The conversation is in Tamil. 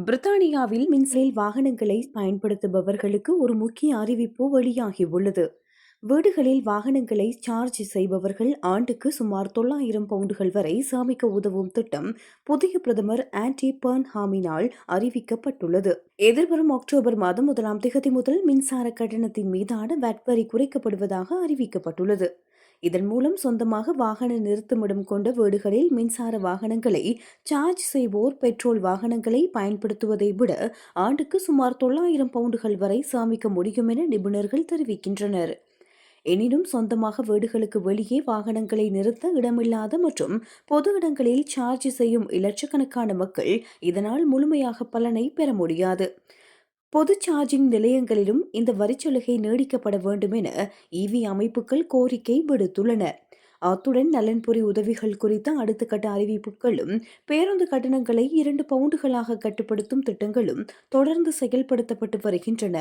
பிரித்தானியாவில் மின்சார வாகனங்களை பயன்படுத்துபவர்களுக்கு ஒரு முக்கிய அறிவிப்பு வெளியாகியுள்ளது. வீடுகளில் வாகனங்களை சார்ஜ் செய்பவர்கள் ஆண்டுக்கு சுமார் 900 பவுண்டுகள் வரை சேமிக்க உதவும் திட்டம் புதிய பிரதமர் ஆண்டி பர்ன்ஹாமினால் அறிவிக்கப்பட்டுள்ளது. எதிர்வரும் அக்டோபர் மாதம் 1ஆம் தேதி முதல் மின்சார கட்டணத்தின் மீதான VAT வரி குறைக்கப்படுவதாக அறிவிக்கப்பட்டுள்ளது. இதன் மூலம் சொந்தமாக வாகன நிறுத்துமிடம் கொண்ட வீடுகளில் மின்சார வாகனங்களை சார்ஜ் செய்வோர் பெட்ரோல் வாகனங்களை பயன்படுத்துவதை விட ஆண்டுக்கு சுமார் 900 பவுண்டுகள் வரை சேமிக்க முடியும் என நிபுணர்கள் தெரிவிக்கின்றனர். எனினும் சொந்தமாக வீடுகளுக்கு வெளியே வாகனங்களை நிறுத்த இடமில்லாத மற்றும் பொது இடங்களில் சார்ஜ் செய்யும் இலட்சக்கணக்கான மக்கள் இதனால் முழுமையாக பலனை பெற முடியாது. பொது சார்ஜிங் நிலையங்களிலும் இந்த வரிச்சலுகை நீடிக்கப்பட வேண்டும் என இவி அமைப்புகள் கோரிக்கை விடுத்துள்ளன. அத்துடன் நலன்புரி உதவிகள் குறித்த அடுத்த கட்ட அறிவிப்புகளும் பேருந்து கட்டணங்களை 2 பவுண்டுகளாக கட்டுப்படுத்தும் திட்டங்களும் தொடர்ந்து செயல்படுத்தப்பட்டு வருகின்றன.